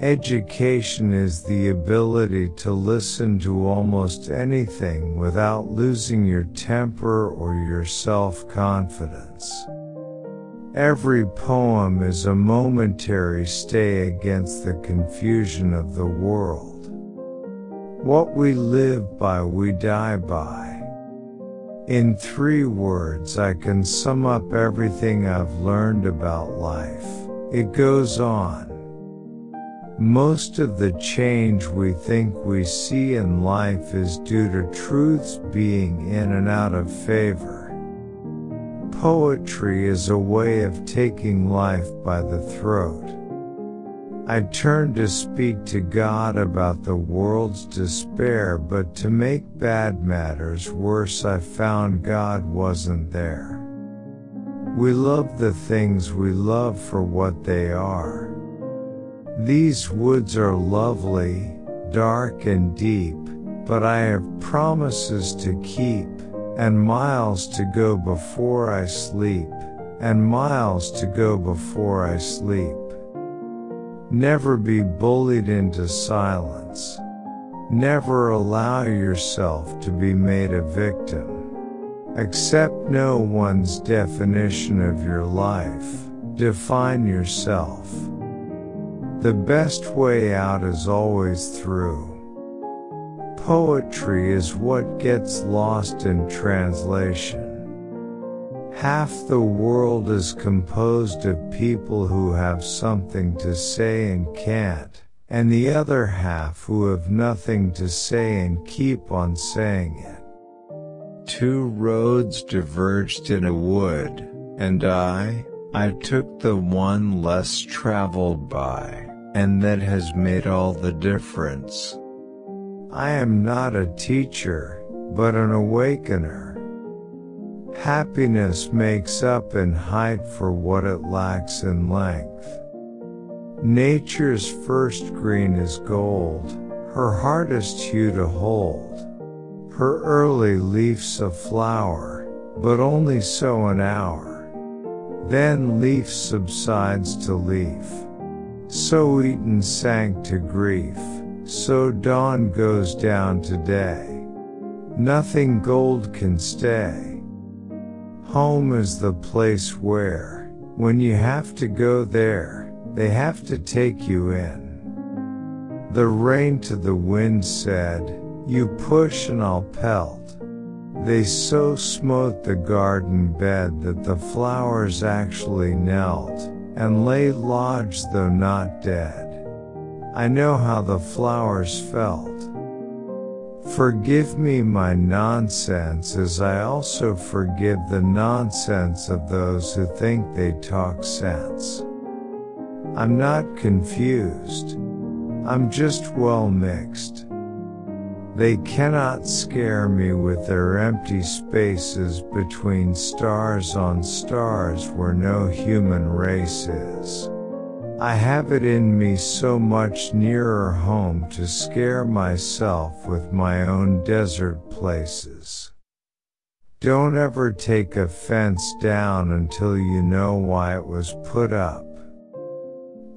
Education is the ability to listen to almost anything without losing your temper or your self-confidence. Every poem is a momentary stay against the confusion of the world. What we live by, we die by. In 3 words I can sum up everything I've learned about life. It goes on. Most of the change we think we see in life is due to truths being in and out of favor. Poetry is a way of taking life by the throat. I turned to speak to God about the world's despair, but to make bad matters worse I found God wasn't there. We love the things we love for what they are. These woods are lovely, dark and deep, but I have promises to keep, and miles to go before I sleep, and miles to go before I sleep. Never be bullied into silence. Never allow yourself to be made a victim. Accept no one's definition of your life. Define yourself. The best way out is always through. Poetry is what gets lost in translation. Half the world is composed of people who have something to say and can't, and the other half who have nothing to say and keep on saying it. 2 roads diverged in a wood, and I took the one less traveled by. And that has made all the difference. I am not a teacher, but an awakener. Happiness makes up in height for what it lacks in length. Nature's first green is gold, her hardest hue to hold. Her early leaf's a flower, but only so an hour. Then leaf subsides to leaf. So Eden sank to grief, so dawn goes down to day. Nothing gold can stay. Home is the place where, when you have to go there, they have to take you in. The rain to the wind said, "You push and I'll pelt." They so smote the garden bed that the flowers actually knelt, and lay lodged though not dead. I know how the flowers felt. Forgive me my nonsense, as I also forgive the nonsense of those who think they talk sense. I'm not confused. I'm just well mixed. They cannot scare me with their empty spaces between stars on stars where no human race is. I have it in me so much nearer home to scare myself with my own desert places. Don't ever take a fence down until you know why it was put up.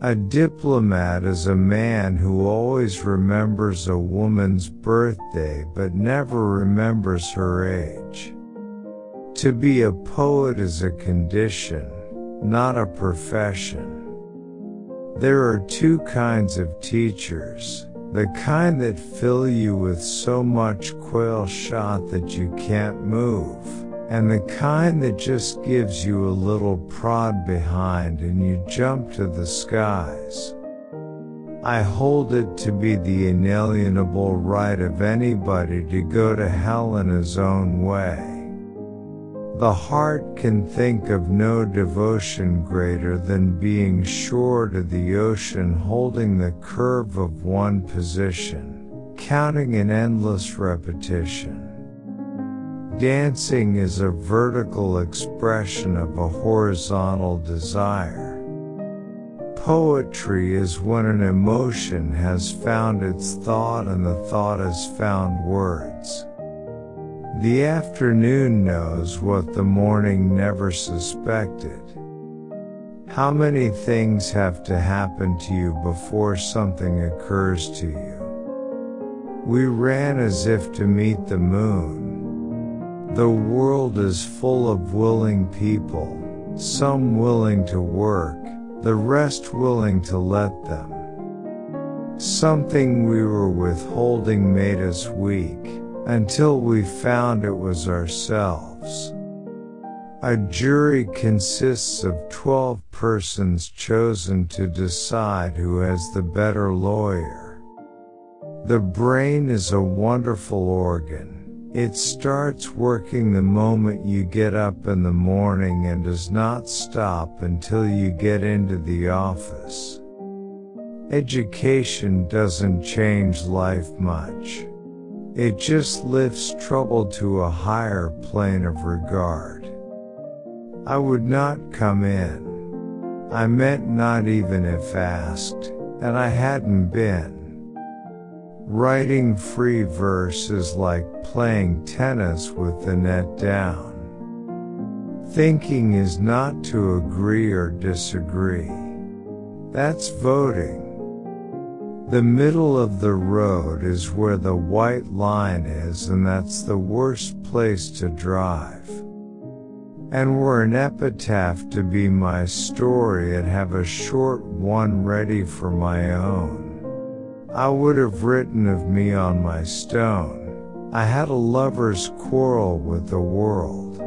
A diplomat is a man who always remembers a woman's birthday but never remembers her age. To be a poet is a condition, not a profession. There are 2 kinds of teachers, the kind that fill you with so much quail shot that you can't move, and the kind that just gives you a little prod behind and you jump to the skies. I hold it to be the inalienable right of anybody to go to hell in his own way. The heart can think of no devotion greater than being shore to the ocean, holding the curve of one position, counting in endless repetition. Dancing is a vertical expression of a horizontal desire. Poetry is when an emotion has found its thought and the thought has found words. The afternoon knows what the morning never suspected. How many things have to happen to you before something occurs to you? We ran as if to meet the moon. The world is full of willing people, some willing to work, the rest willing to let them. Something we were withholding made us weak, until we found it was ourselves. A jury consists of 12 persons chosen to decide who has the better lawyer. The brain is a wonderful organ. It starts working the moment you get up in the morning and does not stop until you get into the office. Education doesn't change life much. It just lifts trouble to a higher plane of regard. I would not come in. I meant not even if asked, and I hadn't been. Writing free verse is like playing tennis with the net down. Thinking is not to agree or disagree. That's voting. The middle of the road is where the white line is, and that's the worst place to drive. And were an epitaph to be my story, I'd have a short one ready for my own. I would have written of me on my stone, I had a lover's quarrel with the world.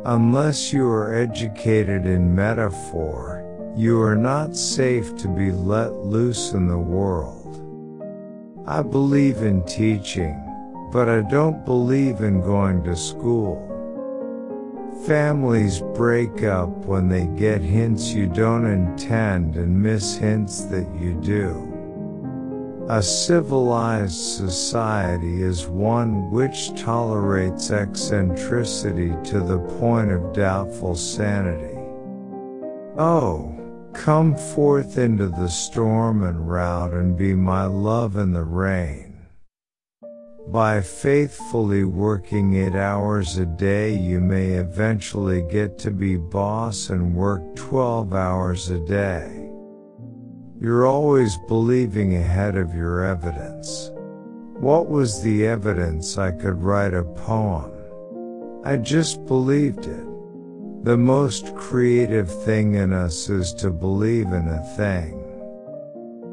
Unless you are educated in metaphor, you are not safe to be let loose in the world. I believe in teaching, but I don't believe in going to school. Families break up when they get hints you don't intend and miss hints that you do. A civilized society is one which tolerates eccentricity to the point of doubtful sanity. Oh, come forth into the storm and rout and be my love in the rain. By faithfully working 8 hours a day you may eventually get to be boss and work 12 hours a day. You're always believing ahead of your evidence. What was the evidence I could write a poem? I just believed it. The most creative thing in us is to believe in a thing.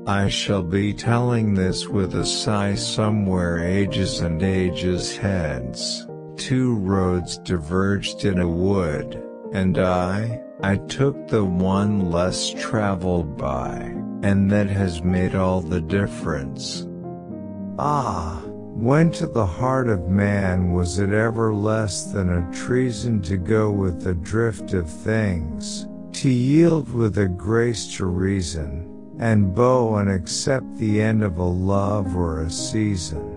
I shall be telling this with a sigh somewhere ages and ages hence. 2 roads diverged in a wood, and I took the one less traveled by, and that has made all the difference. Ah, when to the heart of man was it ever less than a treason to go with the drift of things, to yield with a grace to reason, and bow and accept the end of a love or a season.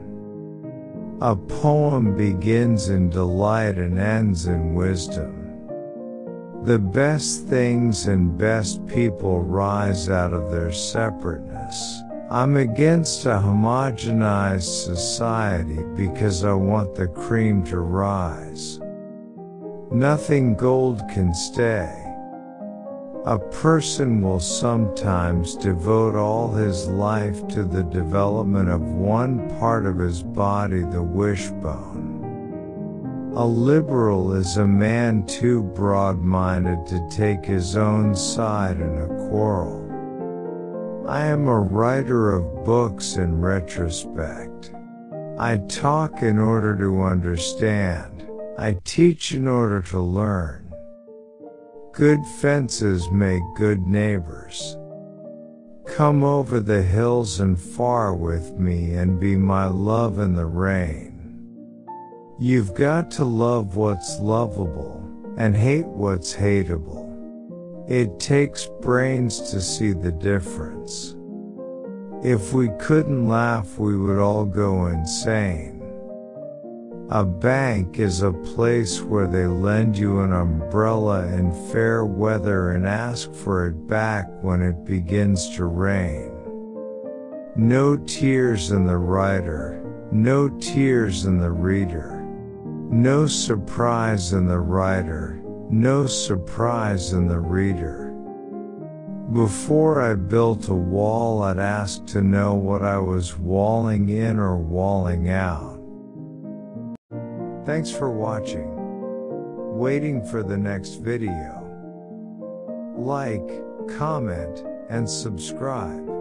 A poem begins in delight and ends in wisdom. The best things and best people rise out of their separateness. I'm against a homogenized society because I want the cream to rise. Nothing gold can stay. A person will sometimes devote all his life to the development of one part of his body, the wishbone. A liberal is a man too broad-minded to take his own side in a quarrel. I am a writer of books in retrospect. I talk in order to understand. I teach in order to learn. Good fences make good neighbors. Come over the hills and far with me and be my love in the rain. You've got to love what's lovable, and hate what's hateable. It takes brains to see the difference. If we couldn't laugh we would all go insane. A bank is a place where they lend you an umbrella in fair weather and ask for it back when it begins to rain. No tears in the writer, no tears in the reader. No surprise in the writer, no surprise in the reader. Before I built a wall, I'd ask to know what I was walling in or walling out. Thanks for watching. Waiting for the next video. Like, comment, and subscribe.